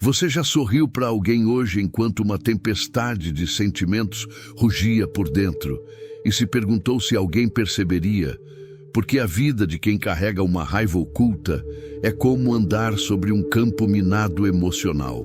Você já sorriu para alguém hoje enquanto uma tempestade de sentimentos rugia por dentro e se perguntou se alguém perceberia? Porque a vida de quem carrega uma raiva oculta é como andar sobre um campo minado emocional.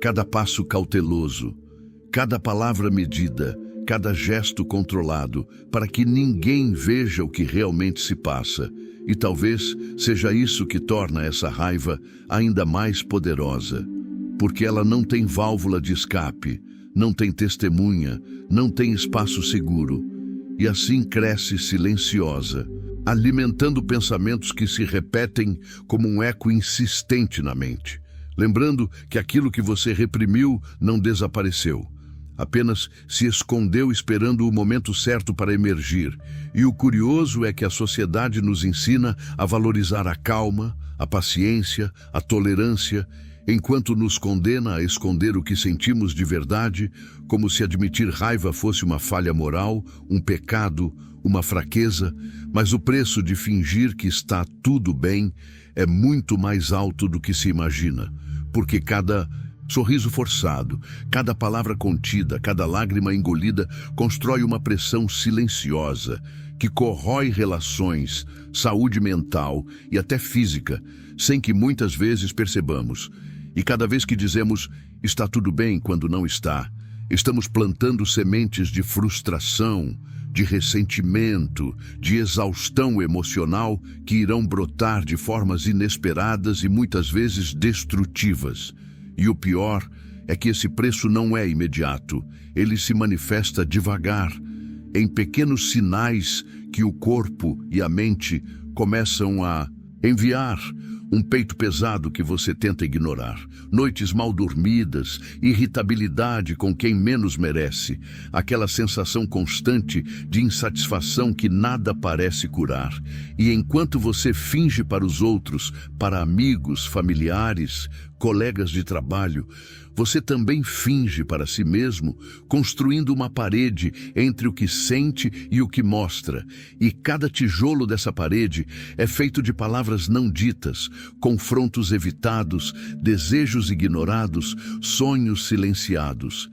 Cada passo cauteloso, cada palavra medida, cada gesto controlado, para que ninguém veja o que realmente se passa. E talvez seja isso que torna essa raiva ainda mais poderosa. Porque ela não tem válvula de escape, não tem testemunha, não tem espaço seguro. E assim cresce silenciosa, alimentando pensamentos que se repetem como um eco insistente na mente. Lembrando que aquilo que você reprimiu não desapareceu. Apenas se escondeu esperando o momento certo para emergir. E o curioso é que a sociedade nos ensina a valorizar a calma, a paciência, a tolerância, enquanto nos condena a esconder o que sentimos de verdade, como se admitir raiva fosse uma falha moral, um pecado, uma fraqueza. Mas o preço de fingir que está tudo bem é muito mais alto do que se imagina, porque cada sorriso forçado, cada palavra contida, cada lágrima engolida constrói uma pressão silenciosa que corrói relações, saúde mental e até física, sem que muitas vezes percebamos. E cada vez que dizemos está tudo bem quando não está, estamos plantando sementes de frustração, de ressentimento, de exaustão emocional que irão brotar de formas inesperadas e muitas vezes destrutivas. E o pior é que esse preço não é imediato, ele se manifesta devagar, em pequenos sinais que o corpo e a mente começam a enviar. Um peito pesado que você tenta ignorar, noites mal dormidas, irritabilidade com quem menos merece, aquela sensação constante de insatisfação que nada parece curar. E enquanto você finge para os outros, para amigos, familiares, colegas de trabalho, você também finge para si mesmo, construindo uma parede entre o que sente e o que mostra. E cada tijolo dessa parede é feito de palavras não ditas, confrontos evitados, desejos ignorados, sonhos silenciados.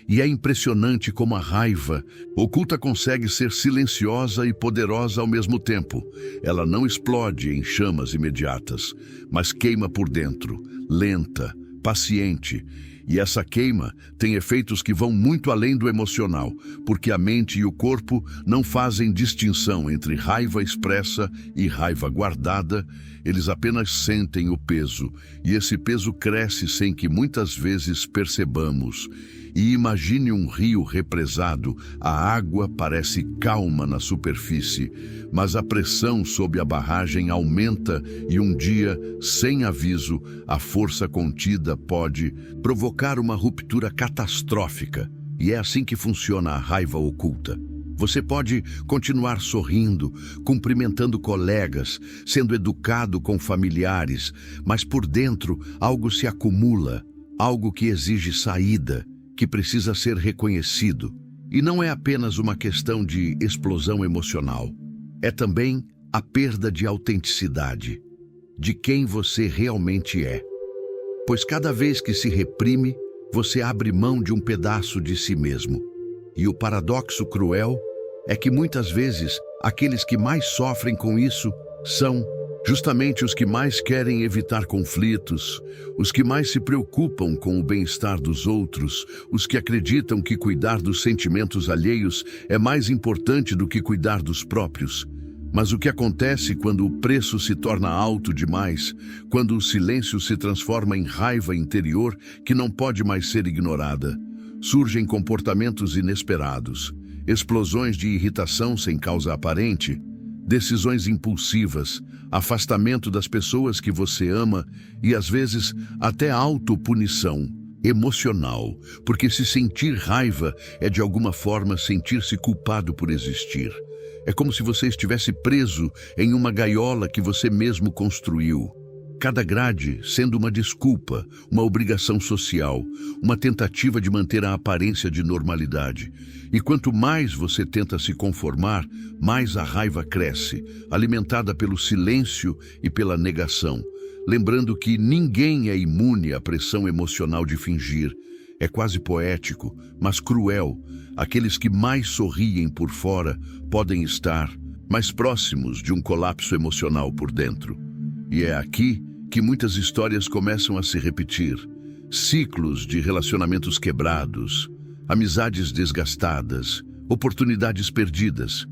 E é impressionante como a raiva oculta consegue ser silenciosa e poderosa ao mesmo tempo. Ela não explode em chamas imediatas, mas queima por dentro, lenta, paciente. E essa queima tem efeitos que vão muito além do emocional, porque a mente e o corpo não fazem distinção entre raiva expressa e raiva guardada, eles apenas sentem o peso, e esse peso cresce sem que muitas vezes percebamos. E imagine um rio represado, a água parece calma na superfície, mas a pressão sob a barragem aumenta e um dia, sem aviso, a força contida pode provocar uma ruptura catastrófica. E é assim que funciona a raiva oculta. Você pode continuar sorrindo, cumprimentando colegas, sendo educado com familiares, mas por dentro algo se acumula, algo que exige saída, que precisa ser reconhecido. E não é apenas uma questão de explosão emocional. É também a perda de autenticidade, de quem você realmente é. Pois cada vez que se reprime, você abre mão de um pedaço de si mesmo. E o paradoxo cruel é que muitas vezes aqueles que mais sofrem com isso são justamente os que mais querem evitar conflitos, os que mais se preocupam com o bem-estar dos outros, os que acreditam que cuidar dos sentimentos alheios é mais importante do que cuidar dos próprios. Mas o que acontece quando o preço se torna alto demais, quando o silêncio se transforma em raiva interior que não pode mais ser ignorada? Surgem comportamentos inesperados, explosões de irritação sem causa aparente, decisões impulsivas, afastamento das pessoas que você ama e, às vezes, até autopunição emocional, porque se sentir raiva é, de alguma forma, sentir-se culpado por existir. É como se você estivesse preso em uma gaiola que você mesmo construiu. Cada grade sendo uma desculpa, uma obrigação social, uma tentativa de manter a aparência de normalidade. E quanto mais você tenta se conformar, mais a raiva cresce, alimentada pelo silêncio e pela negação, lembrando que ninguém é imune à pressão emocional de fingir. É quase poético, mas cruel. Aqueles que mais sorriem por fora podem estar mais próximos de um colapso emocional por dentro. E é aqui que muitas histórias começam a se repetir. Ciclos de relacionamentos quebrados, amizades desgastadas, oportunidades perdidas.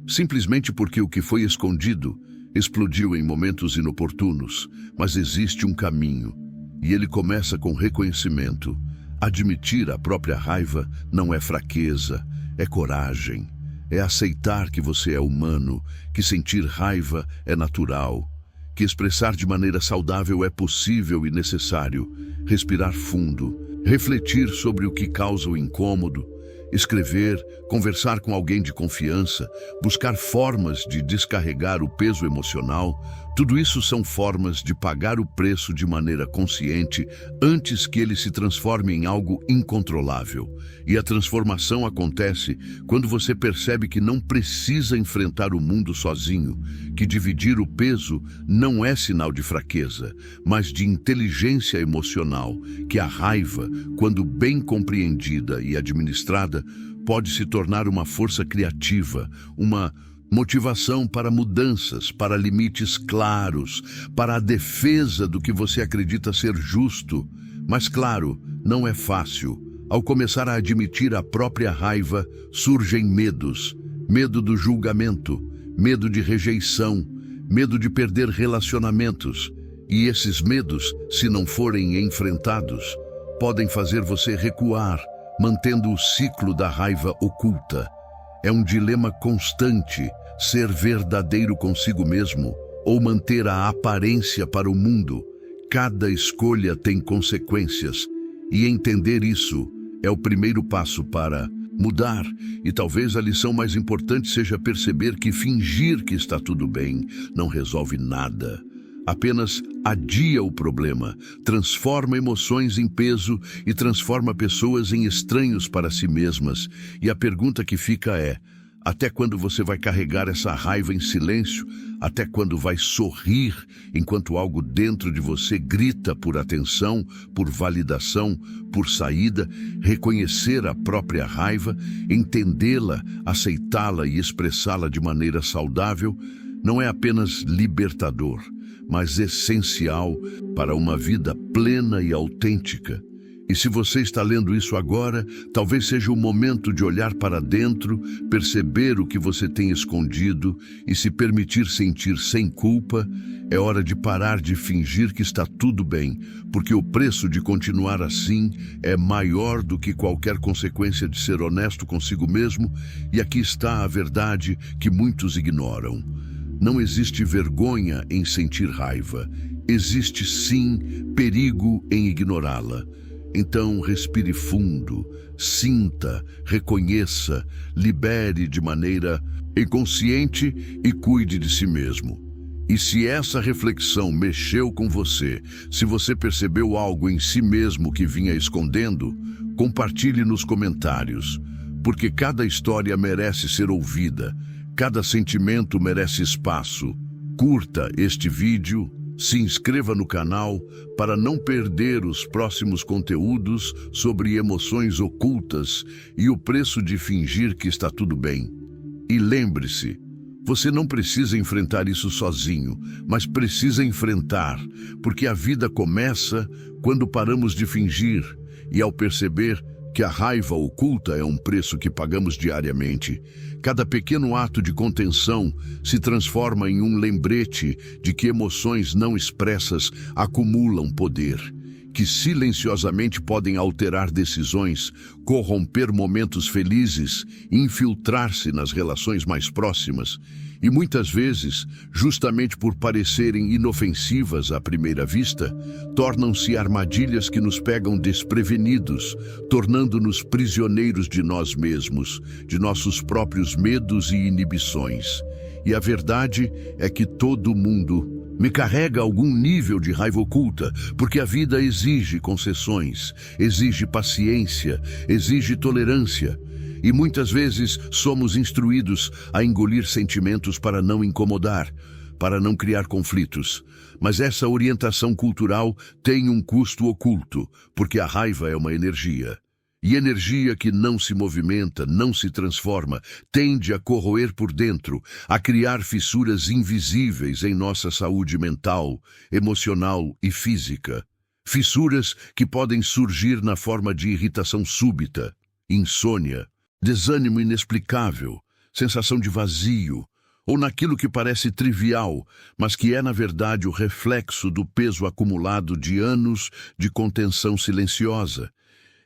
Simplesmente porque o que foi escondido explodiu em momentos inoportunos, mas existe um caminho. E ele começa com reconhecimento. Admitir a própria raiva não é fraqueza, é coragem. É aceitar que você é humano, que sentir raiva é natural, que expressar de maneira saudável é possível e necessário. Respirar fundo, refletir sobre o que causa o incômodo, escrever, conversar com alguém de confiança, buscar formas de descarregar o peso emocional, tudo isso são formas de pagar o preço de maneira consciente antes que ele se transforme em algo incontrolável. E a transformação acontece quando você percebe que não precisa enfrentar o mundo sozinho, que dividir o peso não é sinal de fraqueza, mas de inteligência emocional, que a raiva, quando bem compreendida e administrada, pode se tornar uma força criativa, uma motivação para mudanças, para limites claros, para a defesa do que você acredita ser justo. Mas claro, não é fácil. Ao começar a admitir a própria raiva, surgem medos. Medo do julgamento, medo de rejeição, medo de perder relacionamentos. E esses medos, se não forem enfrentados, podem fazer você recuar, mantendo o ciclo da raiva oculta. É um dilema constante, ser verdadeiro consigo mesmo ou manter a aparência para o mundo. Cada escolha tem consequências, e entender isso é o primeiro passo para mudar. E talvez a lição mais importante seja perceber que fingir que está tudo bem não resolve nada. Apenas adia o problema, transforma emoções em peso e transforma pessoas em estranhos para si mesmas. E a pergunta que fica é: até quando você vai carregar essa raiva em silêncio? Até quando vai sorrir enquanto algo dentro de você grita por atenção, por validação, por saída? Reconhecer a própria raiva, entendê-la, aceitá-la e expressá-la de maneira saudável não é apenas libertador, mas essencial para uma vida plena e autêntica. E se você está lendo isso agora, talvez seja o momento de olhar para dentro, perceber o que você tem escondido e se permitir sentir sem culpa. É hora de parar de fingir que está tudo bem, porque o preço de continuar assim é maior do que qualquer consequência de ser honesto consigo mesmo. E aqui está a verdade que muitos ignoram. Não existe vergonha em sentir raiva. Existe sim perigo em ignorá-la. Então respire fundo, sinta, reconheça, libere de maneira inconsciente e cuide de si mesmo. E se essa reflexão mexeu com você, se você percebeu algo em si mesmo que vinha escondendo, compartilhe nos comentários, porque cada história merece ser ouvida, cada sentimento merece espaço. Curta este vídeo, se inscreva no canal para não perder os próximos conteúdos sobre emoções ocultas e o preço de fingir que está tudo bem. E lembre-se, você não precisa enfrentar isso sozinho, mas precisa enfrentar, porque a vida começa quando paramos de fingir e ao perceber que a raiva oculta é um preço que pagamos diariamente. Cada pequeno ato de contenção se transforma em um lembrete de que emoções não expressas acumulam poder, que silenciosamente podem alterar decisões, corromper momentos felizes, infiltrar-se nas relações mais próximas. E muitas vezes, justamente por parecerem inofensivas à primeira vista, tornam-se armadilhas que nos pegam desprevenidos, tornando-nos prisioneiros de nós mesmos, de nossos próprios medos e inibições. E a verdade é que todo mundo me carrega algum nível de raiva oculta, porque a vida exige concessões, exige paciência, exige tolerância. E muitas vezes somos instruídos a engolir sentimentos para não incomodar, para não criar conflitos. Mas essa orientação cultural tem um custo oculto, porque a raiva é uma energia. E energia que não se movimenta, não se transforma, tende a corroer por dentro, a criar fissuras invisíveis em nossa saúde mental, emocional e física. Fissuras que podem surgir na forma de irritação súbita, insônia, desânimo inexplicável, sensação de vazio, ou naquilo que parece trivial, mas que é, na verdade, o reflexo do peso acumulado de anos de contenção silenciosa.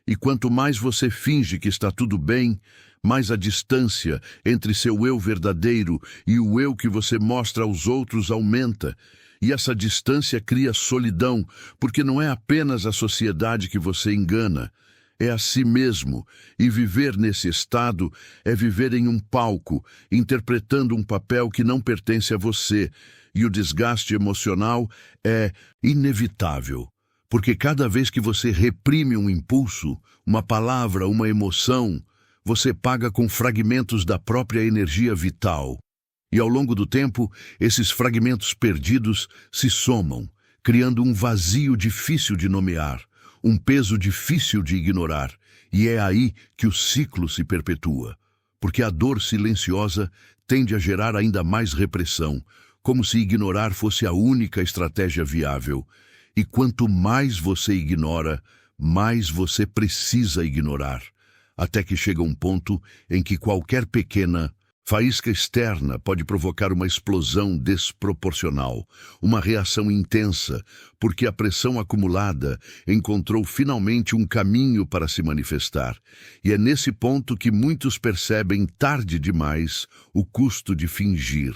E quanto mais você finge que está tudo bem, mais a distância entre seu eu verdadeiro e o eu que você mostra aos outros aumenta. E essa distância cria solidão, porque não é apenas a sociedade que você engana, é a si mesmo. E viver nesse estado é viver em um palco, interpretando um papel que não pertence a você. E o desgaste emocional é inevitável. Porque cada vez que você reprime um impulso, uma palavra, uma emoção, você paga com fragmentos da própria energia vital. E ao longo do tempo, esses fragmentos perdidos se somam, criando um vazio difícil de nomear, um peso difícil de ignorar. E é aí que o ciclo se perpetua. Porque a dor silenciosa tende a gerar ainda mais repressão, como se ignorar fosse a única estratégia viável. E quanto mais você ignora, mais você precisa ignorar, até que chega um ponto em que qualquer pequena faísca externa pode provocar uma explosão desproporcional, uma reação intensa, porque a pressão acumulada encontrou finalmente um caminho para se manifestar. E é nesse ponto que muitos percebem tarde demais o custo de fingir.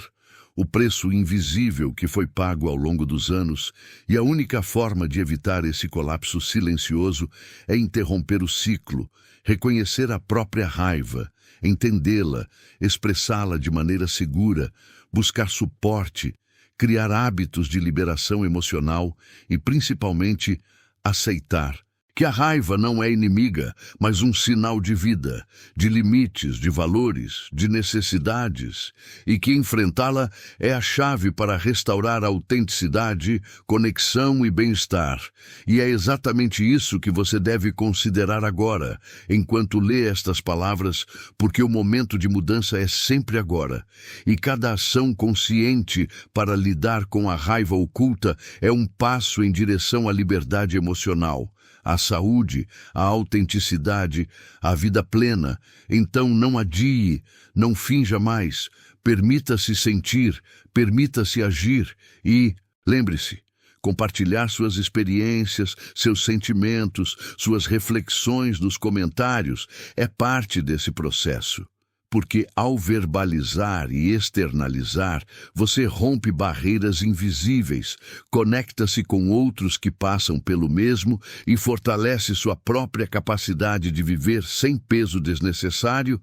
O preço invisível que foi pago ao longo dos anos, e a única forma de evitar esse colapso silencioso é interromper o ciclo, reconhecer a própria raiva, entendê-la, expressá-la de maneira segura, buscar suporte, criar hábitos de liberação emocional e, principalmente, aceitar que a raiva não é inimiga, mas um sinal de vida, de limites, de valores, de necessidades, e que enfrentá-la é a chave para restaurar a autenticidade, conexão e bem-estar. E é exatamente isso que você deve considerar agora, enquanto lê estas palavras, porque o momento de mudança é sempre agora, e cada ação consciente para lidar com a raiva oculta é um passo em direção à liberdade emocional, a saúde, a autenticidade, a vida plena. Então não adie, não finja mais, permita-se sentir, permita-se agir e, lembre-se, compartilhar suas experiências, seus sentimentos, suas reflexões nos comentários é parte desse processo. Porque ao verbalizar e externalizar, você rompe barreiras invisíveis, conecta-se com outros que passam pelo mesmo e fortalece sua própria capacidade de viver sem peso desnecessário.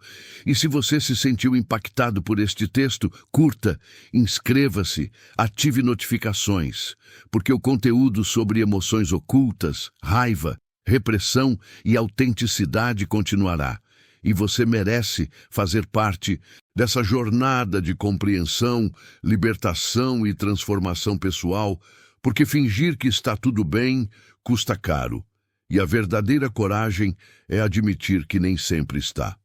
E se você se sentiu impactado por este texto, curta, inscreva-se, ative notificações, porque o conteúdo sobre emoções ocultas, raiva, repressão e autenticidade continuará. E você merece fazer parte dessa jornada de compreensão, libertação e transformação pessoal, porque fingir que está tudo bem custa caro. E a verdadeira coragem é admitir que nem sempre está.